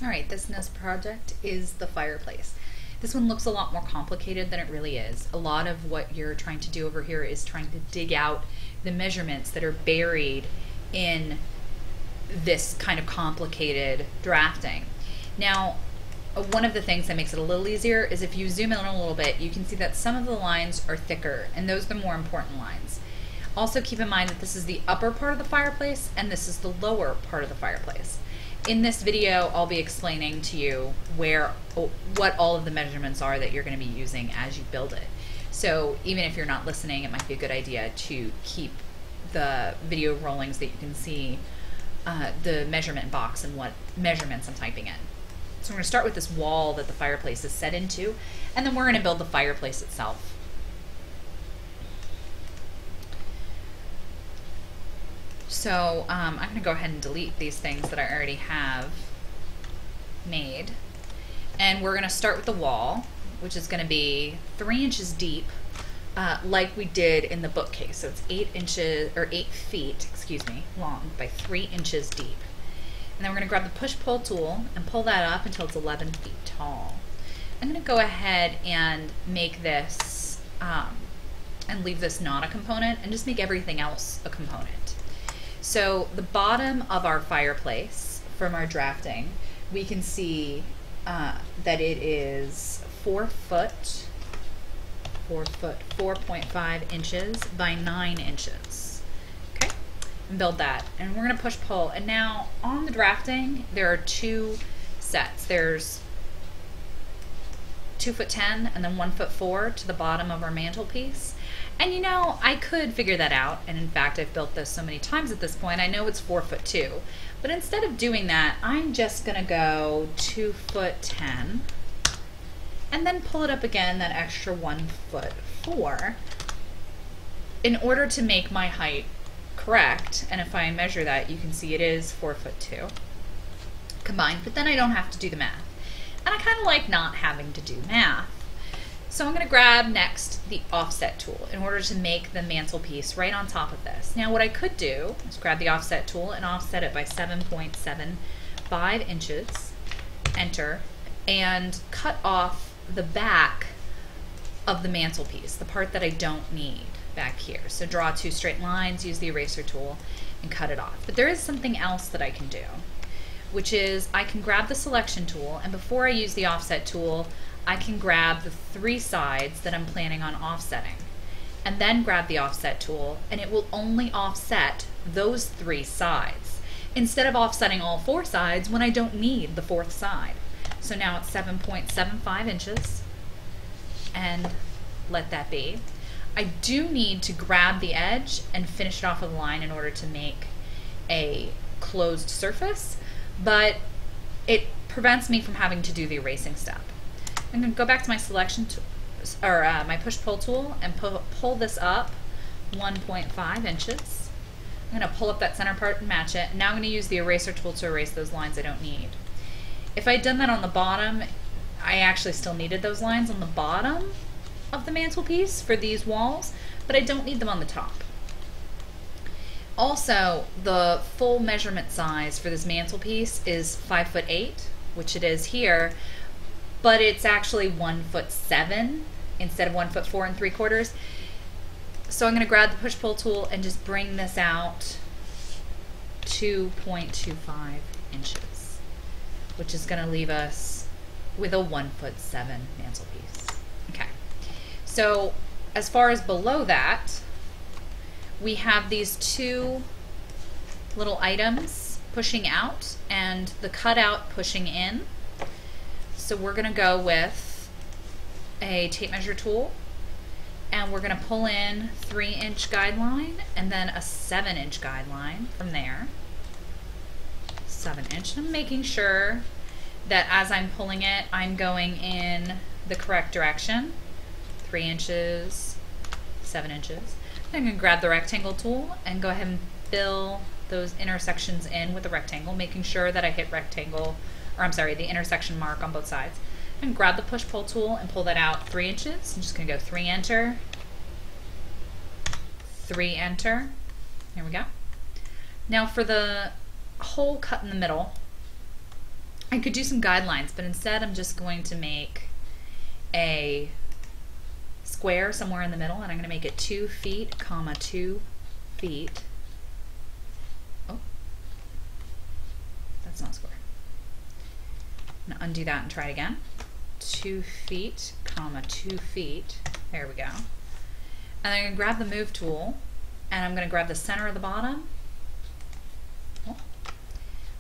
All right, this next project is the fireplace. This one looks a lot more complicated than it really is. A lot of what you're trying to do over here is trying to dig out the measurements that are buried in this kind of complicated drafting. Now, one of the things that makes it a little easier is if you zoom in a little bit, you can see that some of the lines are thicker, and those are the more important lines. Also keep in mind that this is the upper part of the fireplace and this is the lower part of the fireplace. In this video, I'll be explaining to you what all of the measurements are that you're going to be using as you build it. So even if you're not listening, it might be a good idea to keep the video rolling so that you can see the measurement box and what measurements I'm typing in. So we're going to start with this wall that the fireplace is set into, and then we're going to build the fireplace itself. So I'm going to go ahead and delete these things that I already have made. And we're going to start with the wall, which is going to be 3 inches deep, like we did in the bookcase. So it's 8 feet, long by 3 inches deep. And then we're going to grab the push-pull tool and pull that up until it's 11 feet tall. I'm going to go ahead and make this and leave this not a component and just make everything else a component. So the bottom of our fireplace from our drafting, we can see that it is 4.5 inches by 9 inches. Okay, and build that. And we're going to push pull. And now on the drafting, there are 2 sets. There's 2'10" and then 1'4" to the bottom of our mantelpiece. And you know, I could figure that out, and in fact I've built this so many times at this point, I know it's 4'2". But instead of doing that, I'm just gonna go 2'10", and then pull it up again, that extra 1'4", in order to make my height correct. And if I measure that, you can see it is 4'2" combined, but then I don't have to do the math. And I kind of like not having to do math. So I'm going to grab next the offset tool in order to make the mantelpiece right on top of this. Now what I could do is grab the offset tool and offset it by 7.75 inches, enter, and cut off the back of the mantelpiece, the part that I don't need back here. So draw 2 straight lines, use the eraser tool, and cut it off. But there is something else that I can do, which is I can grab the selection tool, and before I use the offset tool, I can grab the 3 sides that I'm planning on offsetting, and then grab the offset tool, and it will only offset those 3 sides, instead of offsetting all 4 sides when I don't need the 4th side. So now it's 7.75 inches, and let that be. I do need to grab the edge and finish it off with a line in order to make a closed surface, but it prevents me from having to do the erasing step. I'm going to go back to my selection or my push-pull tool and pull this up 1.5 inches. I'm going to pull up that center part and match it. Now I'm going to use the eraser tool to erase those lines I don't need. If I'd done that on the bottom, I actually still needed those lines on the bottom of the mantelpiece for these walls, but I don't need them on the top. Also, the full measurement size for this mantelpiece is 5'8", which it is here, but it's actually 1'7" instead of 1'4 3/4". So I'm going to grab the push-pull tool and just bring this out 2.25 inches, which is going to leave us with a 1'7" mantelpiece. Okay, so as far as below that, we have these 2 little items pushing out and the cutout pushing in. So we're going to go with a tape measure tool, and we're going to pull in 3-inch guideline and then a 7-inch guideline from there. 7-inch. I'm making sure that as I'm pulling it, I'm going in the correct direction. 3 inches, 7 inches. I'm going to grab the rectangle tool and go ahead and fill those intersections in with the rectangle, making sure that I hit rectangle, or I'm sorry, the intersection mark on both sides. And grab the push-pull tool and pull that out 3 inches. I'm just going to go 3 enter, 3 enter. There we go. Now for the hole cut in the middle, I could do some guidelines, but instead I'm just going to make a square somewhere in the middle, and I'm going to make it 2 feet, comma 2 feet. Oh, that's not square. I'm going to undo that and try it again. 2 feet, comma 2 feet. There we go. And I'm going to grab the move tool, and I'm going to grab the center of the bottom. Oh.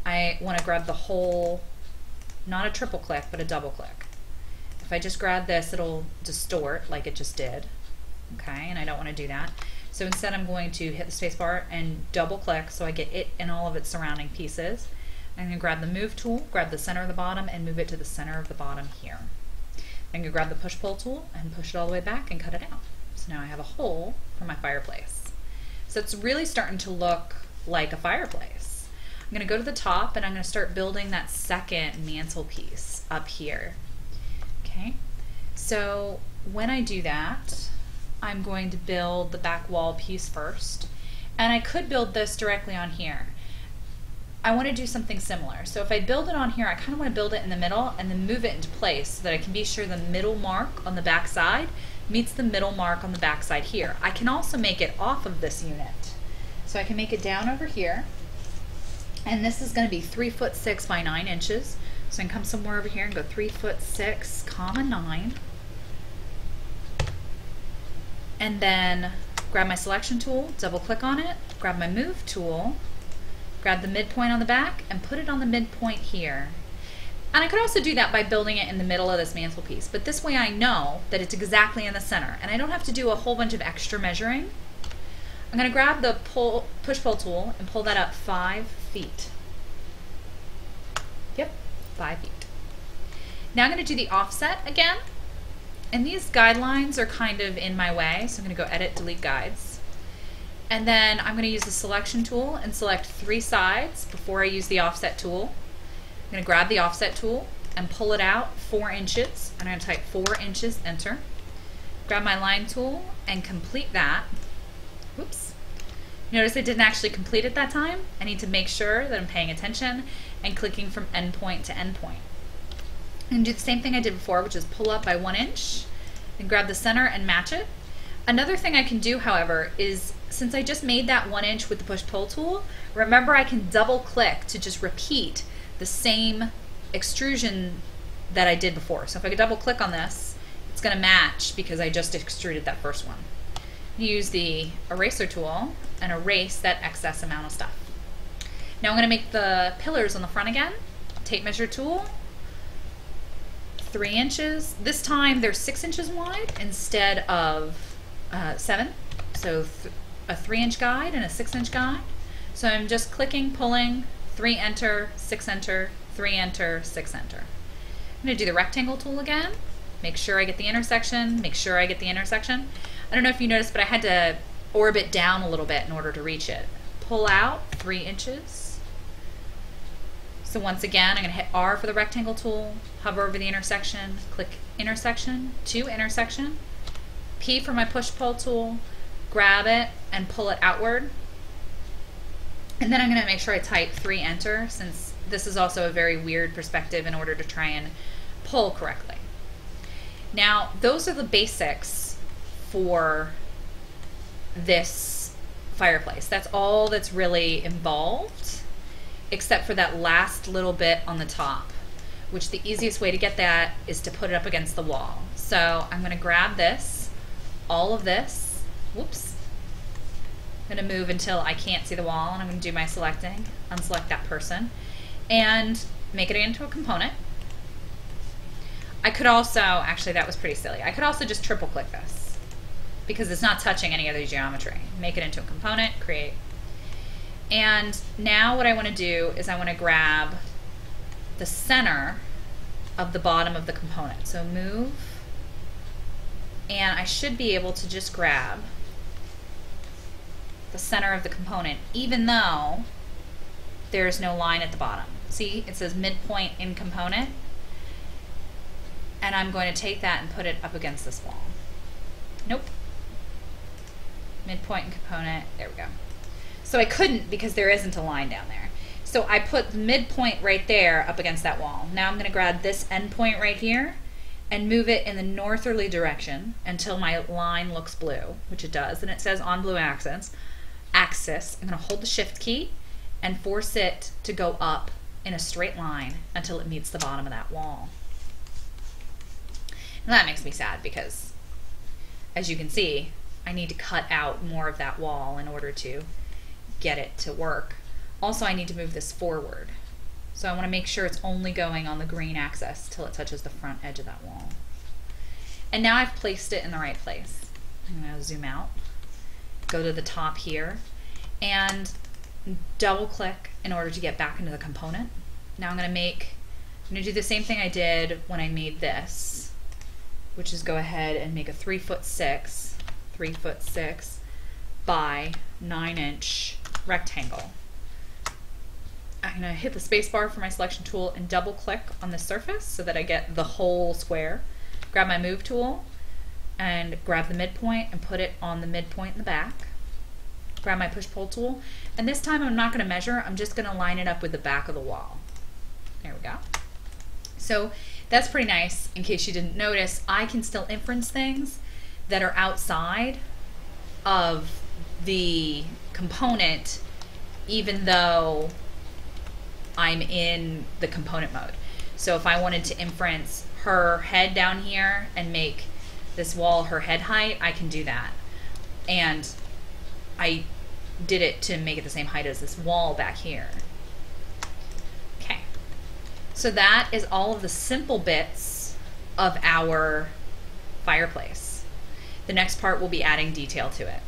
I want to grab the whole, not a triple click, but a double click. If I just grab this, it'll distort like it just did. Okay, and I don't want to do that. So instead I'm going to hit the space bar and double click so I get it and all of its surrounding pieces. I'm going to grab the move tool, grab the center of the bottom, and move it to the center of the bottom here. I'm going to grab the push-pull tool and push it all the way back and cut it out. So now I have a hole for my fireplace. So it's really starting to look like a fireplace. I'm going to go to the top and I'm going to start building that second mantelpiece up here. Okay, so when I do that, I'm going to build the back wall piece first. And I could build this directly on here. I want to do something similar. So if I build it on here, I kind of want to build it in the middle and then move it into place so that I can be sure the middle mark on the back side meets the middle mark on the back side here. I can also make it off of this unit. So I can make it down over here. And this is going to be 3'6" by 9 inches. So I can come somewhere over here and go 3'6", comma 9. And then grab my selection tool, double click on it, grab my move tool, grab the midpoint on the back and put it on the midpoint here. And I could also do that by building it in the middle of this mantelpiece, but this way I know that it's exactly in the center and I don't have to do a whole bunch of extra measuring. I'm going to grab the push-pull tool and pull that up 5 feet. Yep, 5 feet. Now I'm going to do the offset again, and these guidelines are kind of in my way, so I'm going to go edit, delete guides. And then I'm going to use the selection tool and select 3 sides before I use the offset tool. I'm going to grab the offset tool and pull it out 4 inches. I'm going to type 4 inches, enter. Grab my line tool and complete that. Whoops. Notice I didn't actually complete it that time. I need to make sure that I'm paying attention and clicking from endpoint to endpoint. I'm going to do the same thing I did before, which is pull up by 1 inch and grab the center and match it. Another thing I can do, however, is since I just made that 1 inch with the push-pull tool, remember I can double click to just repeat the same extrusion that I did before. So if I could double click on this, it's going to match because I just extruded that first one. Use the eraser tool and erase that excess amount of stuff. Now I'm going to make the pillars on the front again. Tape measure tool, 3 inches. This time they're 6 inches wide instead of 7. So a 3-inch guide and a 6-inch guide. So I'm just clicking, pulling, 3 enter, 6 enter, 3 enter, 6 enter. I'm going to do the rectangle tool again. Make sure I get the intersection, make sure I get the intersection. I don't know if you noticed, but I had to orbit down a little bit in order to reach it. Pull out 3 inches. So once again, I'm going to hit R for the rectangle tool, hover over the intersection, click intersection to intersection, P for my push-pull tool, grab it and pull it outward. And then I'm going to make sure I type 3 enter, since this is also a very weird perspective in order to try and pull correctly. Now, those are the basics for this fireplace. That's all that's really involved, except for that last little bit on the top, which the easiest way to get that is to put it up against the wall. So I'm going to grab this, all of this, whoops, I'm going to move until I can't see the wall, and I'm going to do my selecting, unselect that person, and make it into a component. I could also, actually that was pretty silly, I could also just triple click this because it's not touching any other geometry. Make it into a component, create. And now what I want to do is I want to grab the center of the bottom of the component. So move, and I should be able to just grab the center of the component, even though there's no line at the bottom. See, it says midpoint in component, and I'm going to take that and put it up against this wall. Nope. Midpoint in component, there we go. So I couldn't because there isn't a line down there. So I put the midpoint right there up against that wall. Now I'm going to grab this end point right here and move it in the northerly direction until my line looks blue, which it does, and it says on blue axis. I'm going to hold the shift key and force it to go up in a straight line until it meets the bottom of that wall. And that makes me sad because, as you can see, I need to cut out more of that wall in order to get it to work. Also, I need to move this forward. So I want to make sure it's only going on the green axis till it touches the front edge of that wall. And now I've placed it in the right place. I'm going to zoom out, go to the top here, and double click in order to get back into the component. Now I'm going to do the same thing I did when I made this, which is go ahead and make a 3'6" by 9" rectangle. I'm going to hit the space bar for my selection tool and double click on the surface so that I get the whole square. Grab my move tool and grab the midpoint and put it on the midpoint in the back. Grab my push pull tool, and this time I'm not going to measure, I'm just going to line it up with the back of the wall. There we go. So that's pretty nice. In case you didn't notice, I can still inference things that are outside of the component even though I'm in the component mode. So if I wanted to inference her head down here and make this wall her head height, I can do that. And I did it to make it the same height as this wall back here. Okay, so that is all of the simple bits of our fireplace. The next part will be adding detail to it.